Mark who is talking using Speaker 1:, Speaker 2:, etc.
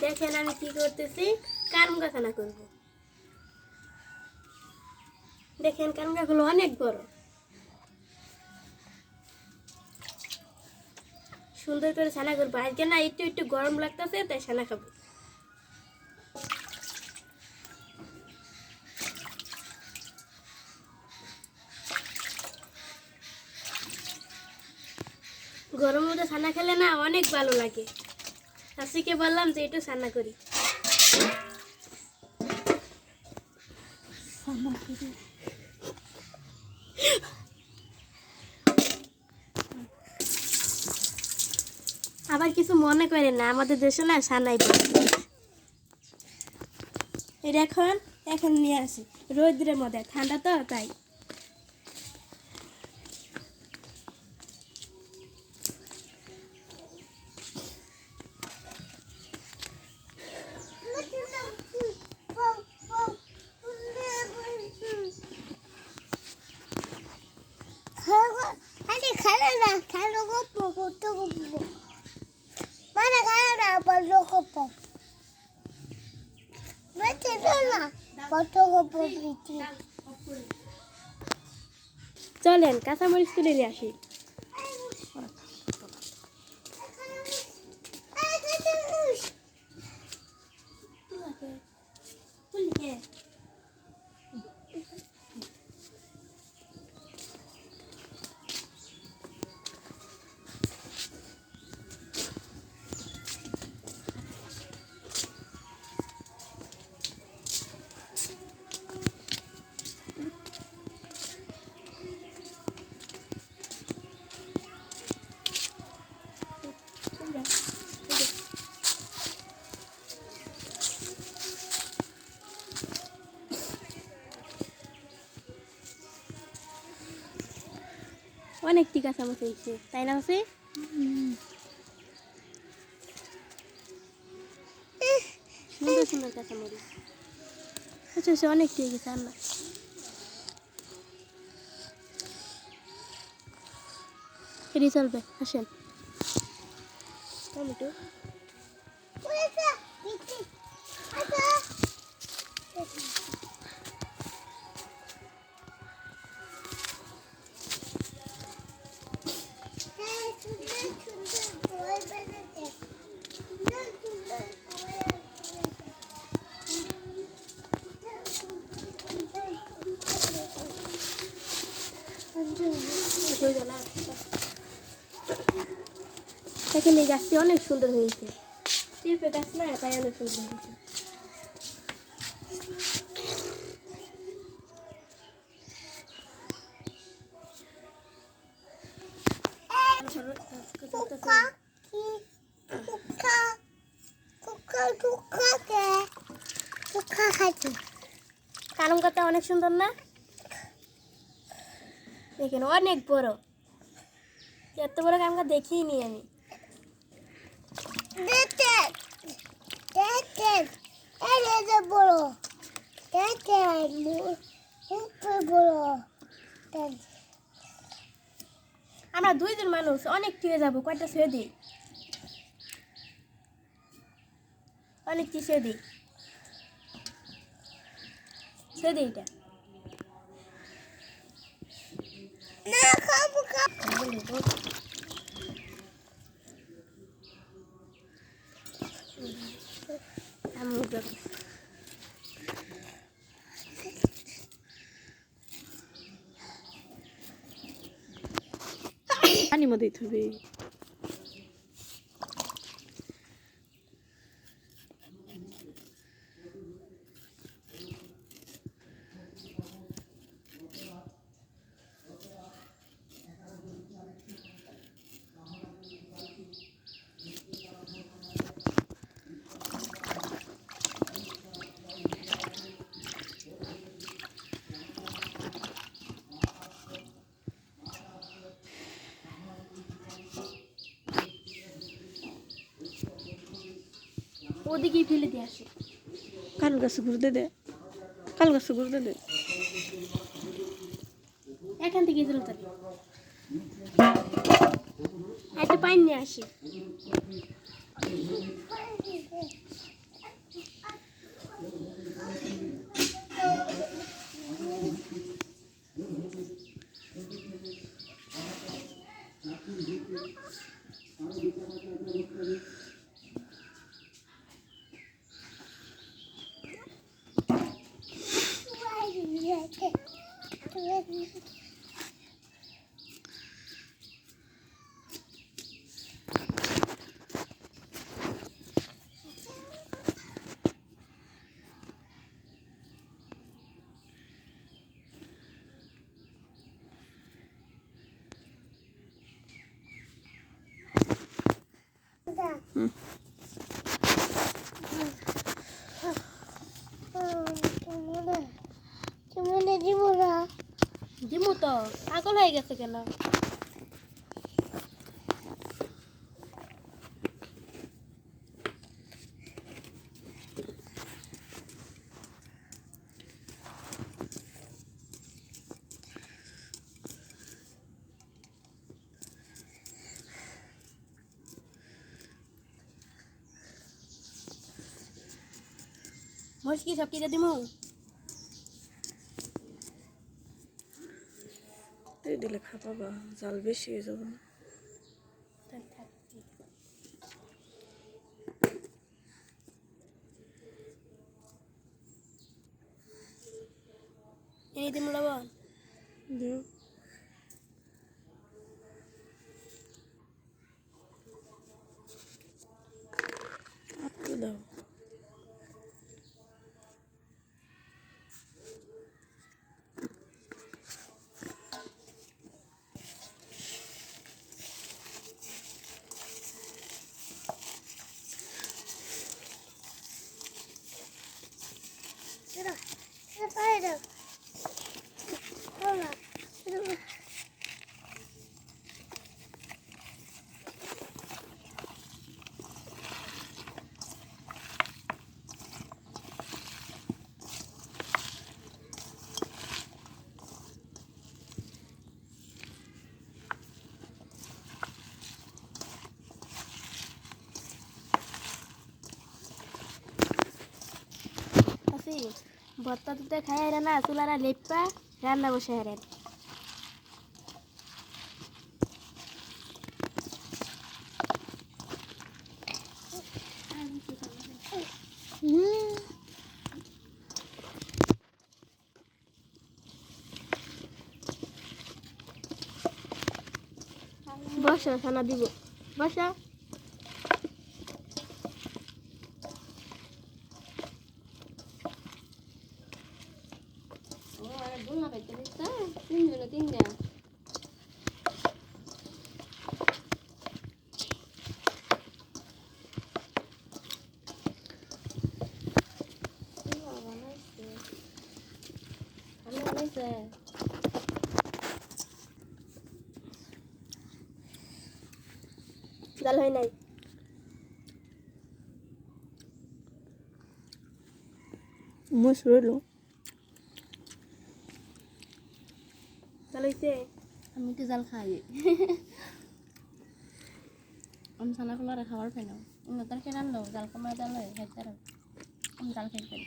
Speaker 1: দেখেন আমি কি করতেছি, কারম গাছানা করব। দেখেন কারম গাছগুলো অনেক বড়, সুন্দর করে ছানা করবো। আজকে না একটু একটু গরম লাগতেছে, তাই ছানা খাবো। গরমের মধ্যে ছানা খেলে না অনেক ভালো লাগে। শাশুড়িকে বললাম যে একটু ছানা করি। আবার কিছু মনে করেন না, আমাদের দেশে না ছানাই পড়ে। এটা এখন নিয়ে আসি রোদ্রের মধ্যে, ঠান্ডা তো তাই। চলেন কাঁচামরিচ তুলে নিয়ে আসি। অনেকটি কাঁচামরিচ হয়েছে, তাই না? আছে সুন্দর সুন্দর কাঁচামরিচ। আচ্ছা আচ্ছা, অনেকটি হয়ে গেছে। আল্লাহ এটি চলবে, আসেন। টমেটো দেখেন, এই গাছটি অনেক সুন্দর হয়েছে। পেঁপে গাছ না, তাই অনেক সুন্দর হয়েছে। কারম গাছটা অনেক সুন্দর না? দেখেন অনেক বড়, এত বড় কারম গাছ দেখিনি আমি। আমরা দুইজন মানুষ, অনেক টিয়ে যাবো। কয়টা ছেড়ে দিই, অনেক কি ছেড়ে দিই, ছেড়ে দিই। এটা পানির মধ্যে দিতে হবে। ওদিকেই ফেলে দিয়ে আসে।
Speaker 2: কাল গাছে ঘুরতে দে, কাল গাছে ঘুরতে দে।
Speaker 1: এখান থেকে চলে যাবে। একটা পাইন নিয়ে আসি। দিমু তো পাগল হয়ে গেছে কেন? মস্কি সব কিনে দিমু।
Speaker 2: এই দিলে খাপাবা, জাল বেশি হয়ে যাবে না?
Speaker 1: এই দিমু লবণ।
Speaker 2: দিও। আটকে দাও।
Speaker 1: ভর্তা তুতে খাই হারে না চুলারা লেপা রান্না বসে হারেন। বসো খানা দিব বসা। জাল হয় নাই।
Speaker 2: মুস রইলো।
Speaker 1: জাল হইছে।
Speaker 3: আমি তো জাল খাই। আমি সানা খোলা খাবার খাই না। তার খেয়ে আনলো জাল কমায় জাল হয় খাইতে আর আমি জাল খাইতে।